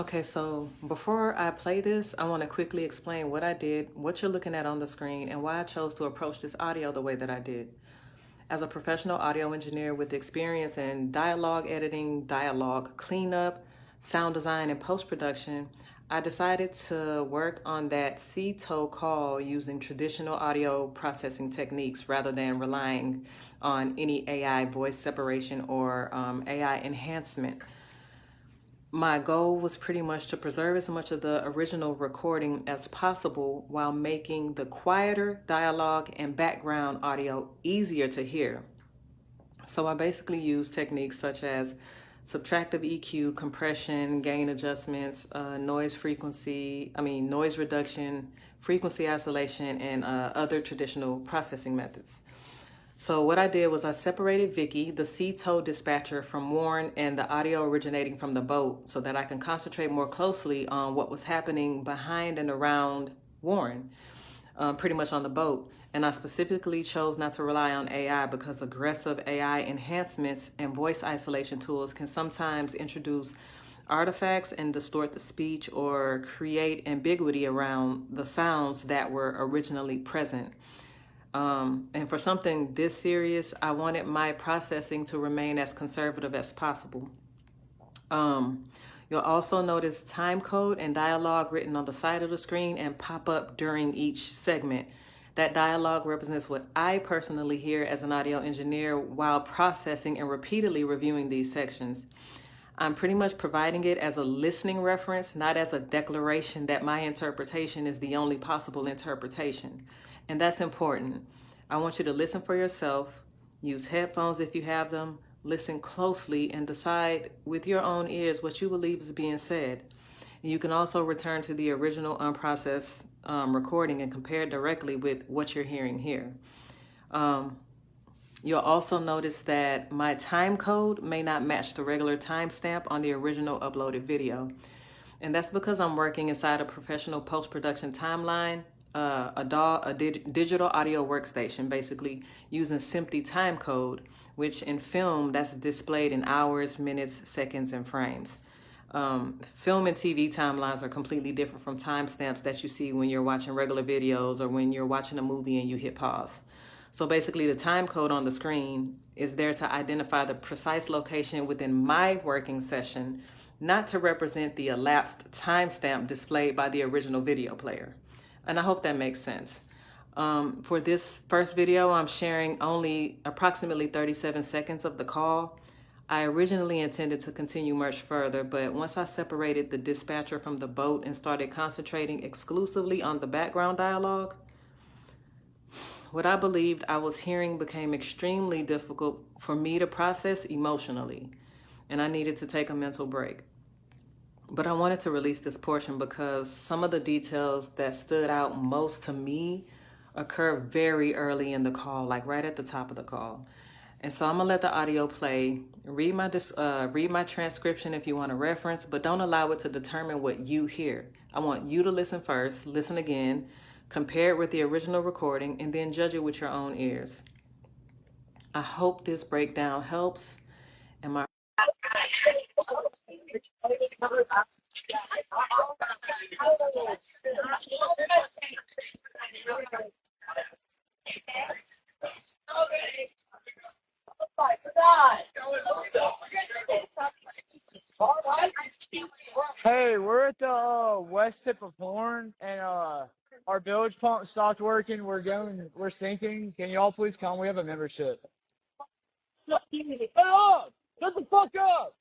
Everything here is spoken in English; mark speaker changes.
Speaker 1: Okay, so before I play this, I want to quickly explain what I did, what you're looking at on the screen, and why I chose to approach this audio the way that I did. As a professional audio engineer with experience in dialogue editing, dialogue cleanup, sound design, and post-production, I decided to work on that C-toe call using traditional audio processing techniques rather than relying on any AI voice separation or AI enhancement. My goal was pretty much to preserve as much of the original recording as possible while making the quieter dialogue and background audio easier to hear. So I basically used techniques such as subtractive EQ, compression, gain adjustments, noise reduction, frequency isolation, and other traditional processing methods. So what I did was I separated Vicky, the C-toe dispatcher, from Warren and the audio originating from the boat so that I can concentrate more closely on what was happening behind and around Warren, pretty much on the boat. And I specifically chose not to rely on AI because aggressive AI enhancements and voice isolation tools can sometimes introduce artifacts and distort the speech or create ambiguity around the sounds that were originally present. And for something this serious, I wanted my processing to remain as conservative as possible. You'll also notice time code and dialogue written on the side of the screen and pop up during each segment. That dialogue represents what I personally hear as an audio engineer while processing and repeatedly reviewing these sections. I'm pretty much providing it as a listening reference, not as a declaration that my interpretation is the only possible interpretation. And that's important. I want you to listen for yourself, use headphones if you have them, listen closely, and decide with your own ears what you believe is being said. And you can also return to the original unprocessed recording and compare directly with what you're hearing here. You'll also notice that my time code may not match the regular timestamp on the original uploaded video. And that's because I'm working inside a professional post-production timeline, a digital audio workstation, basically using SMPTE time code, which in film, that's displayed in hours, minutes, seconds, and frames. Film and TV timelines are completely different from timestamps that you see when you're watching regular videos or when you're watching a movie and you hit pause. So basically the time code on the screen is there to identify the precise location within my working session, not to represent the elapsed timestamp displayed by the original video player. And I hope that makes sense. For this first video, I'm sharing only approximately 37 seconds of the call. I originally intended to continue much further, but once I separated the dispatcher from the boat and started concentrating exclusively on the background dialogue, what I believed I was hearing became extremely difficult for me to process emotionally, and I needed to take a mental break. But I wanted to release this portion because some of the details that stood out most to me occur very early in the call, like right at the top of the call. And so I'm gonna let the audio play. Read my transcription if you want to reference, but don't allow it to determine what you hear. I want you to listen first, listen again, compare it with the original recording, and then judge it with your own ears. I hope this breakdown helps. And my
Speaker 2: Hey, we're at the west tip of Horn, and our bilge pump stopped working. We're sinking. Can y'all please come? We have a membership. Hey, up! Shut the fuck up!